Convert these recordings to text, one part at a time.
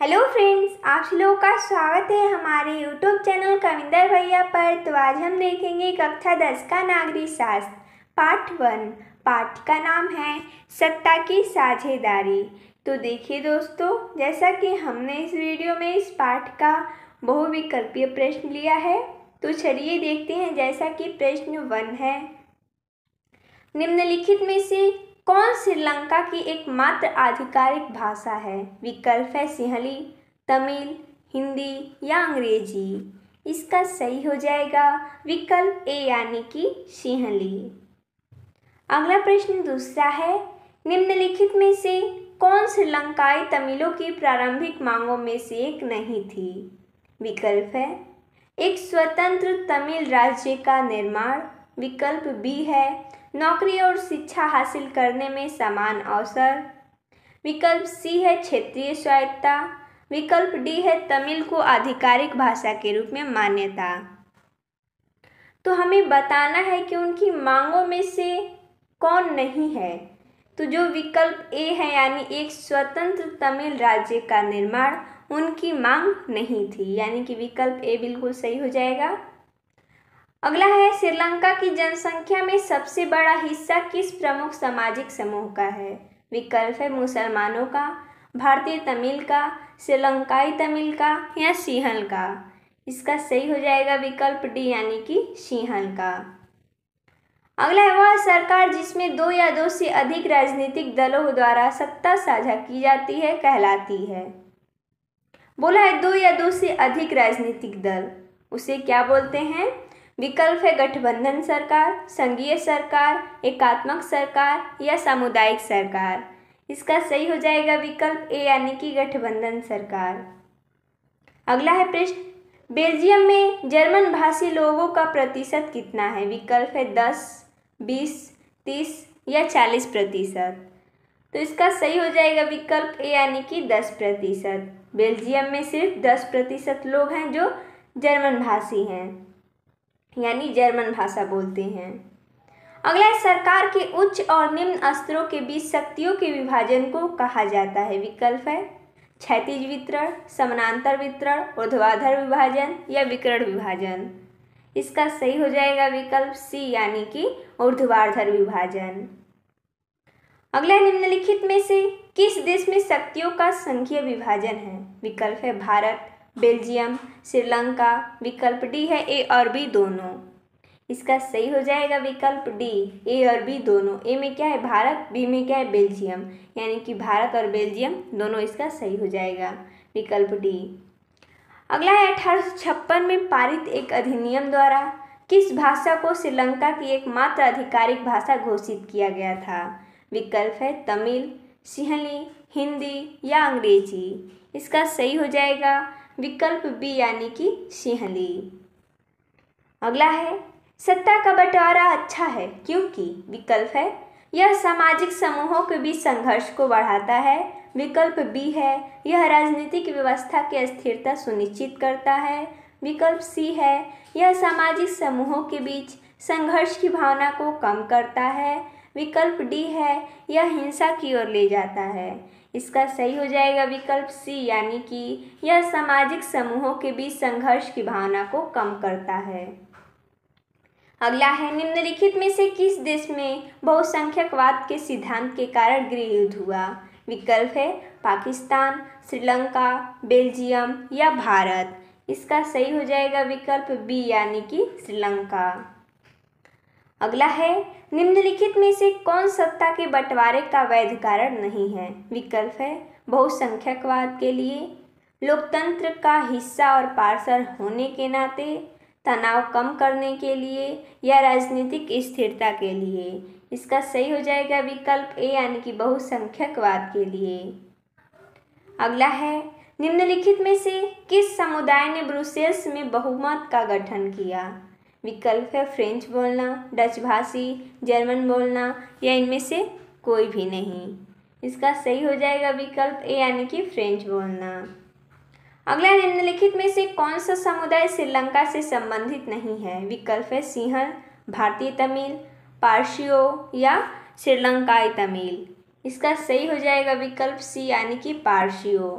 Hello friends, आप लोगों का स्वागत है हमारे यूट्यूब चैनल कविंदर भैया पर। तो आज हम देखेंगे कक्षा 10 का नागरिक शास्त्र पार्ट 1। पाठ का नाम है सत्ता की साझेदारी। तो देखिए दोस्तों, जैसा कि हमने इस वीडियो में इस पाठ का बहुविकल्पीय प्रश्न लिया है, तो चलिए देखते हैं। जैसा कि प्रश्न 1 है, निम्नलिखित में से कौन श्रीलंका की एकमात्र आधिकारिक भाषा है? विकल्प है सिंहली, तमिल, हिंदी या अंग्रेजी। इसका सही हो जाएगा विकल्प ए यानी कि सिंहली। अगला प्रश्न दूसरा है, निम्नलिखित में से कौन श्रीलंकाई तमिलों की प्रारंभिक मांगों में से एक नहीं थी? विकल्प है एक स्वतंत्र तमिल राज्य का निर्माण, विकल्प बी है नौकरी और शिक्षा हासिल करने में समान अवसर, विकल्प सी है क्षेत्रीय स्वायत्तता, विकल्प डी है तमिल को आधिकारिक भाषा के रूप में मान्यता। तो हमें बताना है कि उनकी मांगों में से कौन नहीं है। तो जो विकल्प ए है यानी एक स्वतंत्र तमिल राज्य का निर्माण, उनकी मांग नहीं थी, यानी कि विकल्प ए बिल्कुल सही हो जाएगा। अगला है, श्रीलंका की जनसंख्या में सबसे बड़ा हिस्सा किस प्रमुख सामाजिक समूह का है? विकल्प है मुसलमानों का, भारतीय तमिल का, श्रीलंकाई तमिल का या सिंहल का। इसका सही हो जाएगा विकल्प डी यानी कि सिंहल का। अगला है, वह सरकार जिसमें दो या दो से अधिक राजनीतिक दलों द्वारा सत्ता साझा की जाती है कहलाती है। बोला है दो या दो से अधिक राजनीतिक दल, उसे क्या बोलते हैं? विकल्प है गठबंधन सरकार, संघीय सरकार, एकात्मक सरकार या सामुदायिक सरकार। इसका सही हो जाएगा विकल्प ए यानी कि गठबंधन सरकार। अगला है प्रश्न, बेल्जियम में जर्मन भाषी लोगों का प्रतिशत कितना है? विकल्प है 10, 20, 30 या 40%। तो इसका सही हो जाएगा विकल्प ए यानी कि 10%। बेल्जियम में सिर्फ 10% लोग हैं जो जर्मन भाषी हैं, यानी जर्मन भाषा बोलते हैं। अगला है, सरकार के उच्च और निम्न स्तरों के बीच शक्तियों के विभाजन को कहा जाता है। विकल्प है क्षैतिज वितरण, समानांतर वितरण, ऊर्ध्वाधर विभाजन या विकर्ण विभाजन। इसका सही हो जाएगा विकल्प सी यानी कि ऊर्ध्वाधर विभाजन। अगला, निम्नलिखित में से किस देश में शक्तियों का संघीय विभाजन है? विकल्प है भारत, बेल्जियम, श्रीलंका, विकल्प डी है ए और बी दोनों। इसका सही हो जाएगा विकल्प डी, ए और बी दोनों। ए में क्या है भारत, बी में क्या है बेल्जियम, यानी कि भारत और बेल्जियम दोनों। इसका सही हो जाएगा विकल्प डी। अगला है, 1856 में पारित एक अधिनियम द्वारा किस भाषा को श्रीलंका की एकमात्र आधिकारिक भाषा घोषित किया गया था? विकल्प है तमिल, सिंहली, हिंदी या अंग्रेजी। इसका सही हो जाएगा विकल्प बी यानी कि सिंहली। अगला है, सत्ता का बंटवारा अच्छा है क्योंकि? विकल्प है यह सामाजिक समूहों के बीच संघर्ष को बढ़ाता है, विकल्प बी है यह राजनीतिक व्यवस्था की स्थिरता सुनिश्चित करता है, विकल्प सी है यह सामाजिक समूहों के बीच संघर्ष की भावना को कम करता है, विकल्प डी है यह हिंसा की ओर ले जाता है। इसका सही हो जाएगा विकल्प सी यानी कि यह सामाजिक समूहों के बीच संघर्ष की भावना को कम करता है। अगला है, निम्नलिखित में से किस देश में बहुसंख्यकवाद के सिद्धांत के कारण गृह युद्ध हुआ? विकल्प है पाकिस्तान, श्रीलंका, बेल्जियम या भारत। इसका सही हो जाएगा विकल्प बी यानी कि श्रीलंका। अगला है, निम्नलिखित में से कौन सत्ता के बंटवारे का वैध कारण नहीं है? विकल्प है बहुसंख्यकवाद के लिए, लोकतंत्र का हिस्सा और पार्षद होने के नाते, तनाव कम करने के लिए या राजनीतिक स्थिरता के लिए। इसका सही हो जाएगा विकल्प ए यानी कि बहुसंख्यकवाद के लिए। अगला है, निम्नलिखित में से किस समुदाय ने ब्रुसेल्स में बहुमत का गठन किया? विकल्प है फ्रेंच बोलना, डच भाषी, जर्मन बोलना या इनमें से कोई भी नहीं। इसका सही हो जाएगा विकल्प ए यानी कि फ्रेंच बोलना। अगला, निम्नलिखित में से कौन सा समुदाय श्रीलंका से संबंधित नहीं है? विकल्प है सिंहल, भारतीय तमिल, पारसियों या श्रीलंकाई तमिल। इसका सही हो जाएगा विकल्प सी यानी कि पारसियों।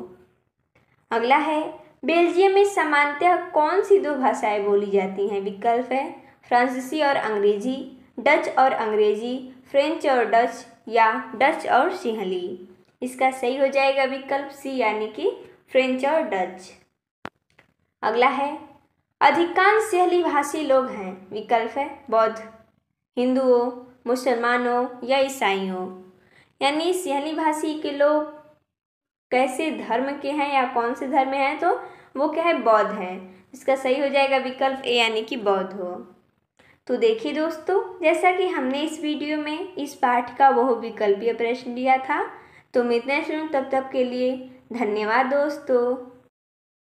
अगला है, बेल्जियम में सामान्यतः कौन सी दो भाषाएं बोली जाती हैं? विकल्प है फ्रांसीसी और अंग्रेजी, डच और अंग्रेजी, फ्रेंच और डच या डच और सिंहली। इसका सही हो जाएगा विकल्प सी यानी कि फ्रेंच और डच। अगला है, अधिकांश सिंहली भाषी लोग हैं। विकल्प है बौद्ध, हिंदुओं, मुसलमानों या ईसाइयों। यानी सिंहली भाषी के लोग कैसे धर्म के हैं या कौन से धर्म में हैं? तो वो क्या है, बौद्ध है। इसका सही हो जाएगा विकल्प ए यानी कि बौद्ध हो। तो देखिए दोस्तों, जैसा कि हमने इस वीडियो में इस पाठ का बहुविकल्पीय प्रश्न लिया था। तो मिलते हैं तब तक के लिए धन्यवाद दोस्तों।